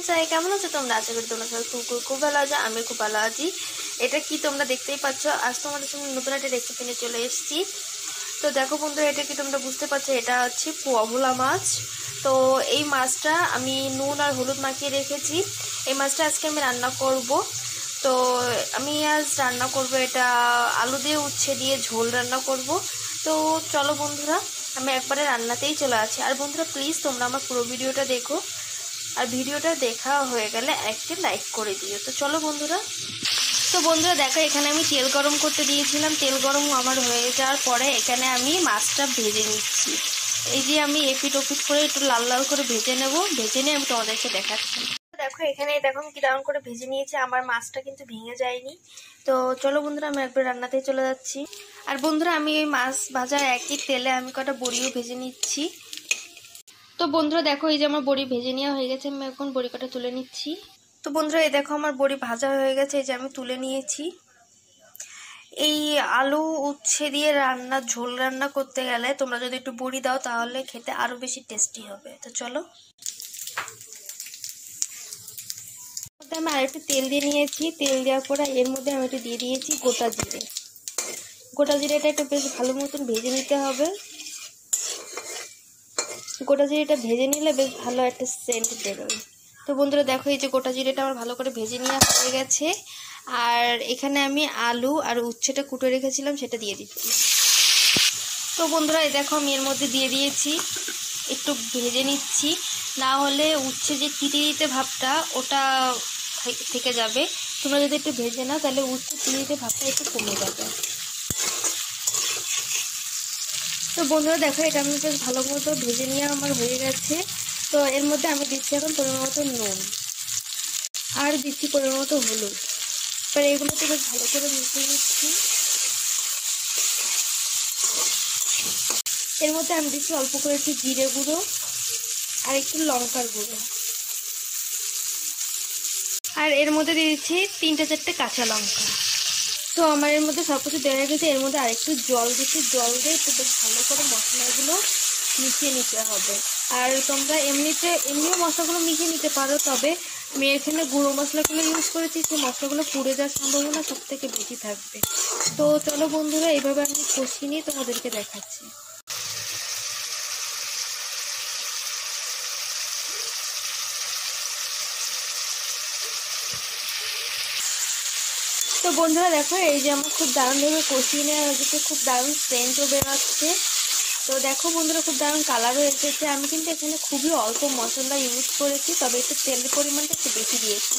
Friends, কেমন আছো তোমরা? আশা করি তোমরা সবাই খুব ভালো আছো। আমি খুব ভালো আছি। এটা কি তোমরা দেখতেই পাচ্ছ, আজ তোমাদের সঙ্গে নতুন একটা রেসিপি নিয়ে চলে এসেছি। তো দেখো বন্ধুরা, এটা কি তোমরা বুঝতে পারছো, এটা হচ্ছে পোয়া ভোলা মাছ। তো এই মাছটা আমি নুন আর হলুদ মাখিয়ে রেখেছি। এই মাছটা আজকে আমি রান্না করব। তো আমি আজ রান্না করব এটা আলু দিয়ে উচ্ছে দিয়ে ঝোল রান্না করব। তো চলো বন্ধুরা, আমি একবারে রান্নাতেই চলে আসি। আর বন্ধুরা প্লিজ তোমরা আমার পুরো ভিডিওটা দেখো, আর ভিডিওটা দেখা হয়ে গেলে একটি লাইক করে দিও। তো চলো বন্ধুরা। তো বন্ধুরা দেখো, এখানে আমি তেল গরম করতে দিয়েছিলাম। তেল গরম আমার হয়ে যাওয়ার পরে এখানে আমি মাছটা ভেজে নিচ্ছি। এই যে আমি এপিট ওপিট করে একটু লাল লাল করে ভেজে নেব। ভেজে নিয়ে আমি তোমাদেরকে দেখাচ্ছি। দেখো এখানে দেখো কি দারুণ করে ভেজে নিয়েছে। আমার মাছটা কিন্তু ভেঙে যায়নি। তো চলো বন্ধুরা, আমি একবার রান্নাতেই চলে যাচ্ছি। আর বন্ধুরা, আমি ওই মাছ ভাজার একই তেলে আমি কটা বড়িও ভেজে নিচ্ছি। তো বন্ধুরা দেখো, এই যে আমার বড়ি ভেজে নেওয়া হয়ে গেছে। আমি এখন বড়ি কটা তুলে নিচ্ছি। তো বন্ধুরা এই দেখো, আমার বড়ি ভাজা হয়ে গেছে। এই যে আমি তুলে নিয়েছি। এই আলু উচ্ছে দিয়ে ঝোল রান্না করতে গেলে তোমরা যদি একটু বড়ি দাও তাহলে খেতে আরো বেশি টেস্টি হবে। তো চলো, আমি আরেকটু তেল দিয়ে নিয়েছি। তেল দেওয়ার পরে এর মধ্যে আমি একটু দিয়ে দিয়েছি গোটা জিরে। গোটা জিরেটা একটু বেশ ভালো মতন ভেজে নিতে হবে। গোটা জিরেটা ভেজে নিলে বেশ ভালো একটা সেন্ট বেরোয়। তো বন্ধুরা দেখো, এই যে গোটা জিরেটা আমার ভালো করে ভেজে নেওয়া হয়ে গেছে। আর এখানে আমি আলু আর উচ্ছেটা কুটে রেখেছিলাম, সেটা দিয়ে দিচ্ছি। তো বন্ধুরা এই দেখো, আমি এর মধ্যে দিয়ে দিয়েছি। একটু ভেজে নিচ্ছি, না হলে উচ্ছে যে তিতে ভাবটা ওটা থেকে যাবে। তোমরা যদি একটু ভেজে নাও তাহলে উচ্ছে তিতে ভাবটা একটু কমে যাবে। তো বন্ধুরা দেখো, এটা আমি বেশ ভালো মতো ভেজে নিয়ে আমার হয়ে গেছে। তো এর মধ্যে আমি দিচ্ছি এখন পরিমাণ মতো নুন, আর দিচ্ছি পরিমাণ মতো হলুদ। এবার এগুলোকে বেশ ভালো করে মিশিয়ে নিচ্ছি। এর মধ্যে আমি দিচ্ছি অল্প করে একটু জিরে গুঁড়ো আর একটু লঙ্কার গুঁড়ো। আর এর মধ্যে দিয়ে দিচ্ছি 3-4টে কাঁচা লঙ্কা। তো আমার এর মধ্যে সব কিছু দেওয়া গেছে। এর মধ্যে আরেকটু জল দিচ্ছি। জল দিয়ে একটু বেশ ভালো করে মশলাগুলো মিশিয়ে নিতে হবে। আর তোমরা এমনিও মশলাগুলো মিশিয়ে নিতে পারো, তবে আমি এখানে গুঁড়ো মশলাগুলো ইউজ করেছি। সেই মশলাগুলো পুড়ে যাওয়ার সম্ভাবনা সব থেকে বেশি থাকবে। তো চলো বন্ধুরা, এইভাবে আমি কষিয়ে নিয়ে তোমাদেরকে দেখাচ্ছি। তো বন্ধুরা দেখো, এই যে আমার খুব দারুণভাবে কষিয়ে নেওয়া হয়েছে। খুব দারুণ সেন্টও বেরোচ্ছে। তো দেখো বন্ধুরা, খুব দারুণ কালারও এসেছে। আমি কিন্তু এখানে খুবই অল্প মশলা ইউজ করেছি, তবে একটু তেলের পরিমাণটা একটু বেশি দিয়েছি।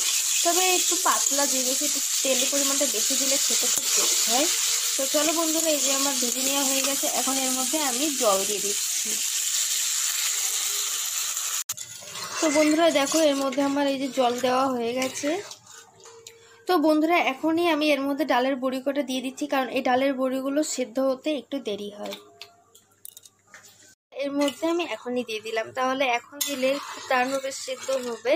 তবে একটু পাতলা দিয়েছি, একটু তেলের পরিমাণটা বেশি দিলে খেতে খুব টেস্ট হয়। তো চলো বন্ধুরা, এই যে আমার ভেজে নেওয়া হয়ে গেছে। এখন এর মধ্যে আমি জল দিয়ে দিচ্ছি। তো বন্ধুরা দেখো, এর মধ্যে আমার এই যে জল দেওয়া হয়ে গেছে। তো বন্ধুরা এখনই আমি এর মধ্যে ডালের বড়ি কটা দিয়ে দিচ্ছি, কারণ এই ডালের বড়িগুলো সেদ্ধ হতে একটু দেরি হয়। এর মধ্যে আমি এখনই দিয়ে দিলাম, তাহলে এখন দিলে খুব দারুণভাবে সেদ্ধ হবে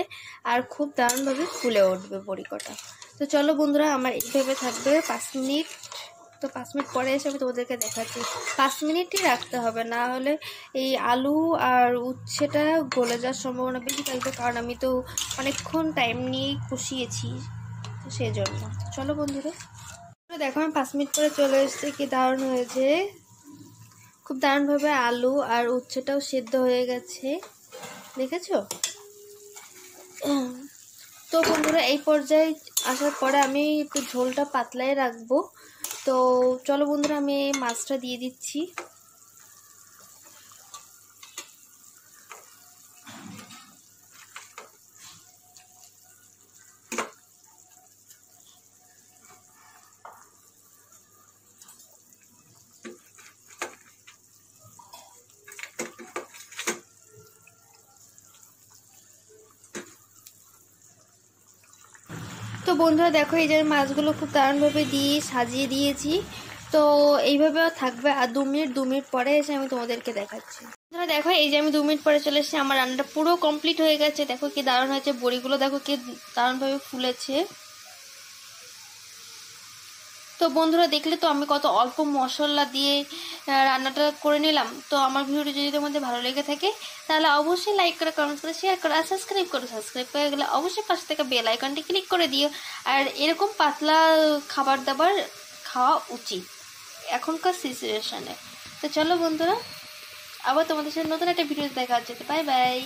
আর খুব দারুণভাবে ফুলে উঠবে বড়ি কটা। তো চলো বন্ধুরা, আমার এইভাবে থাকবে 5 মিনিট। তো 5 মিনিট পরে এসে আমি তোমাদেরকে দেখাচ্ছি। 5 মিনিটই রাখতে হবে, না হলে এই আলু আর উচ্ছেটা গলে যাওয়ার সম্ভাবনা বেশি থাকবে, কারণ আমি তো অনেকক্ষণ টাইম নিয়ে কষিয়েছি, তো সেই জন্য। চলো বন্ধুরা দেখো, আমি 5 মিনিট পরে চলে এসেছি। কি দারুণ হয়েছে, খুব দারুণভাবে আলু আর উচ্ছেটাও সেদ্ধ হয়ে গেছে, দেখেছো? তো বন্ধুরা এই পর্যায়ে আসার পরে আমি একটু ঝোলটা পাতলাই রাখবো। তো চলো বন্ধুরা, আমি এই মাছটা দিয়ে দিচ্ছি। তো বন্ধুরা দেখো, এই যে মাছগুলো খুব দারুণভাবে দিয়ে সাজিয়ে দিয়েছি। তো এইভাবেও থাকবে। আর 2 মিনিট পরে এসে আমি তোমাদেরকে দেখাচ্ছি। বন্ধুরা দেখো, এই যে আমি 2 মিনিট পরে চলে এসেছি। আমার রান্নাটা পুরো কমপ্লিট হয়ে গেছে। দেখো কি দারুণ হয়েছে, বড়িগুলো দেখো কি দারুণভাবে ফুলেছে। তো তো বন্ধুরা দেখলে তো আমি কত অল্প মশলা দিয়ে রান্নাটা করে নিলাম। তো আমার ভিডিওটি যদি তোমাদের ভালো লেগে থাকে তাহলে অবশ্যই লাইক করে, কমেন্ট করে, শেয়ার করে আর সাবস্ক্রাইব করো। সাবস্ক্রাইব করে গেলে অবশ্যই পাশে থেকে বেল আইকনটি ক্লিক করে দিও। আর এরকম পাতলা খাবার দাবার খাওয়া উচিত এখনকার সিচুয়েশনে। তো চলো বন্ধুরা, আবার তোমাদের সাথে নতুন একটা ভিডিও দেখা হচ্ছে। Bye bye.